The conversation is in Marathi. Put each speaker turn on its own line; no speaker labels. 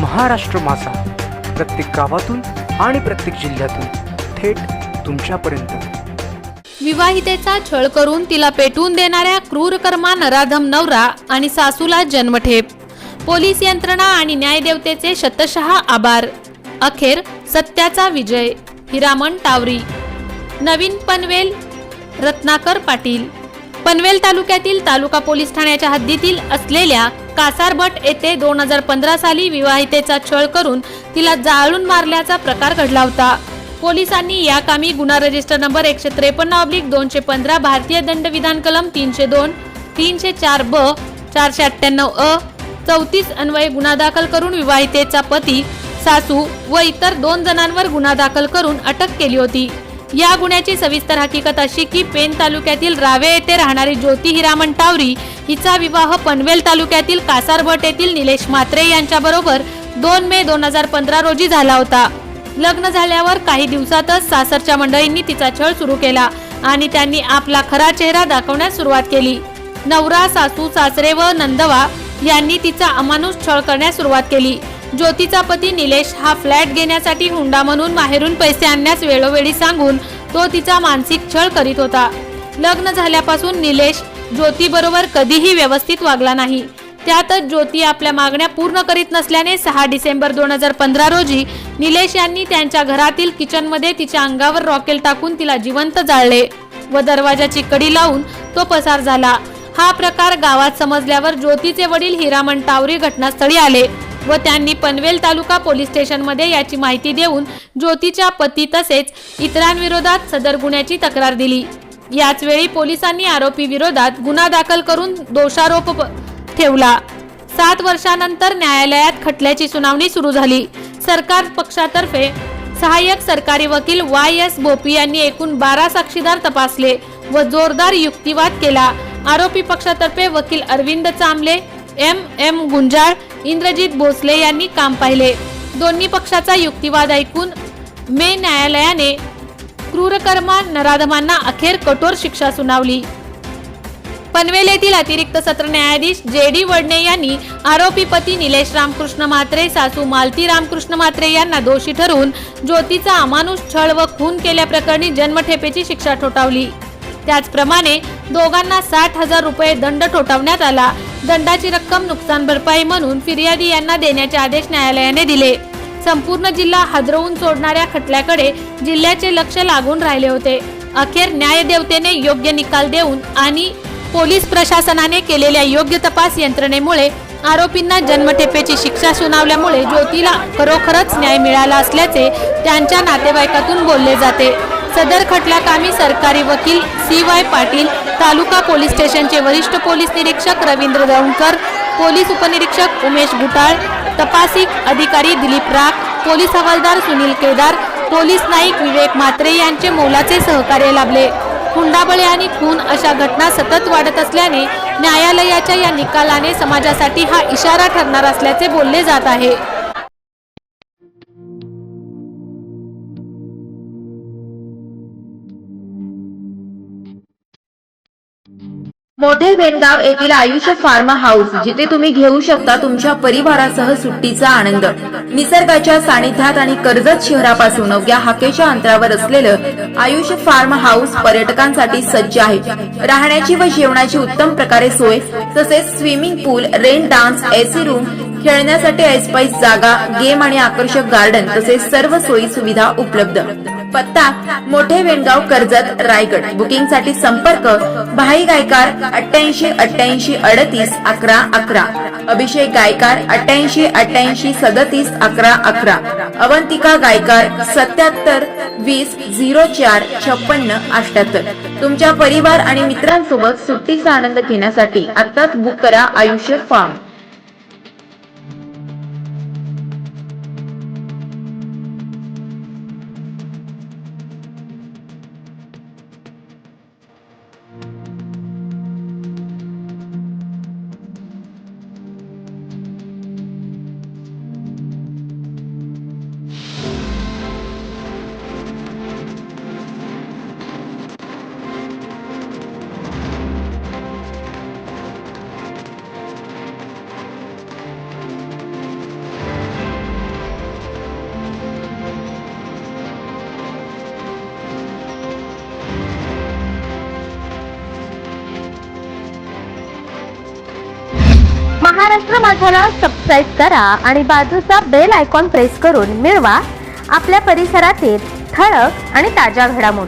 महाराष्ट्र मासा प्रत्येक गावातून आणि प्रत्येक जिल्ह्यातून थेट तुमच्यापर्यंत।
विवाहितेचा छळ करून तिला पेटवून देणाऱ्या क्रूरकर्मा नराधम नवरा आणि सासूला जन्मठेप। पोलीस यंत्रणा आणि न्यायदेवतेचे शतशः आभार। अखेर सत्याचा विजय। हिरामण टावरी। नवीन पनवेल रत्नाकर पाटील। पनवेल तालुक्यातील तालुका पोलीस ठाण्याच्या हद्दीतील असलेल्या कासारभट येथे 2015 साली विवाहितेचा छळ करून तिला जाळून मारल्याचा प्रकार घडला होता। पोलिसांनी या कामी गुन्हा रजिस्टर नंबर 153/215 भारतीय दंडविधान कलम 302, 304 ब, 498 अ, 34 अन्वये गुन्हा दाखल करून विवाहितेचा पती, सासू व इतर 2 जणांवर गुन्हा दाखल करून अटक केली होती। या गुन्ह्याची सविस्तर हकीकत अशी की पेन तालुक्यातील रावे येथे राहणारी ज्योती हिरामण टावरी हिचा विवाह पनवेल तालुक्यातील कासारभट येथील निलेश म्हात्रे यांच्याबरोबर 2 मे 2015 रोजी झाला होता। लग्न झाल्यावर काही दिवसातच सासरच्या मंडळींनी तिचा छळ सुरू केला आणि त्यांनी आपला खरा चेहरा दाखवण्यास सुरुवात केली। नवरा, सासू, सासरे व नंदवा यांनी तिचा अमानुष छळ करण्यास सुरुवात केली। ज्योतीचा पती निलेश हा फ्लॅट घेण्यासाठी हुंडा म्हणून माहेरून पैसे आणण्यास वेळोवेळी सांगून तो तिचा मानसिक छळ करीत होता। लग्न झाल्यापासून निलेश ज्योती बरोबर कधीही व्यवस्थित वागला नाही। त्यातच ज्योती आपल्या मागण्या पूर्ण करीत नसल्याने 6 डिसेंबर 2015 रोजी निलेश यांनी त्यांच्या घरातील किचनमध्ये तिच्या अंगावर रॉकेल टाकून तिला जिवंत जाळले व दरवाजाची कडी लावून तो पसार झाला। हा प्रकार गावात समजल्यावर ज्योतीचे वडील हिरामण टावरी घटनास्थळी आले व त्यांनी पनवेल तालुका पोलीस स्टेशन मध्ये याची माहिती देऊन ज्योतीच्या पती तसेच इतरांविरोधात सदर गुन्ह्याची तक्रार दिली। याच वेळी पोलिसांनी आरोपी विरोधात गुन्हा दाखल करून दोषारोप ठेवला। 7 वर्षांनंतर न्यायालयात खटल्याची सुनावणी सुरू झाली। सरकार पक्षातर्फे सहाय्यक सरकारी वकील YS भोपी यांनी एकूण 12 साक्षीदार तपासले व जोरदार युक्तिवाद केला। आरोपी पक्षातर्फे वकील अरविंद चांबले, M गुंजाळ, इंद्रजित भोसले यांनी काम पाहिले। दोन्ही पक्षाचा युक्तिवाद ऐकून न्यायालयाने क्रूरकर्मा नराधमांना अखेर कठोर शिक्षा सुनावली। पनवेल येथील अतिरिक्त सत्र न्यायाधीश JD वडणे यांनी आरोपी पती निलेश रामकृष्ण म्हात्रे, सासू मालती रामकृष्ण म्हात्रे यांना दोषी ठरवून ज्योतीचा अमानुष छळ व खून केल्याप्रकरणी जन्मठेपेची शिक्षा ठोठावली। त्याचप्रमाणे दोघांना 60,000 रुपये दंड ठोठावण्यात आला। दंडाची रक्कम नुकसान भरपाई म्हणून फिर्यादी यांना देण्याचे आदेश न्यायालयाने दिले। संपूर्ण जिल्हा हादरवून सोडणाऱ्या खटल्याकडे जिल्ह्याचे लक्ष लागून राहिले होते। अखेर न्यायदेवतेने योग्य निकाल देऊन आणि पोलीस प्रशासनाने केलेल्या योग्य तपास यंत्रणेमुळे आरोपींना जन्मठेपेची शिक्षा सुनावल्यामुळे ज्योतीला खरोखरच न्याय मिळाला असल्याचे त्यांच्या नातेवाईकातून बोलले जाते। सदर खटल्याकामी सरकारी वकील CY पाटील, तालुका पोलीस स्टेशनचे वरिष्ठ पोलीस निरीक्षक रवींद्र दौंडकर, पोलीस उपनिरीक्षक उमेश गुटाळ, तपासिक अधिकारी दिलीप राख, पोलीस हवालदार सुनील केदार, पोलीस नाईक विवेक म्हात्रे यांचे मोलाचे सहकार्य लाभले। हुंडाबळी आणि खून अशा घटना सतत वाढत असल्याने न्यायालयाच्या या निकालाने समाजासाठी हा इशारा ठरणार असल्याचे बोलले जात आहे।
मोठे बेनगाव येथील आयुष्य फार्म हाऊस, जिथे तुम्ही घेऊ शकता तुमच्या परिवारासह सुट्टीचा आनंद। निसर्गाच्या सानिध्यात आणि कर्जत शहरापासून अवघ्या हाकेच्या अंतरावर असलेलं आयुष्य फार्म हाऊस पर्यटकांसाठी सज्ज आहे। राहण्याची व जेवणाची उत्तम प्रकारे सोय, तसेच स्विमिंग पूल, रेन डान्स, AC रूम, खेळण्यासाठी ऐसपैस जागा, गेम आणि आकर्षक गार्डन तसेच सर्व सोयी सुविधा उपलब्ध। पत्ता मोठे बेनगाव, कर्जत, रायगड। बुकिंग साठी संपर्क भाई गायकार 88 88 38 11 11, अभिषेक गायकार 88 88 37 11 11, अवंतिका गायकार 77 20 04 56 78। तुमच्या परिवार आणि मित्रांसोबत सुट्टीचा आनंद घेण्यासाठी आताच बुक करा आयुष्य फार्म।
महाराष्ट्र माझाला सबस्क्राईब करा आणि बाजूचा बेल आयकॉन प्रेस करून मिळवा आपल्या परिसरातील ठळक आणि ताज्या घडामोडी.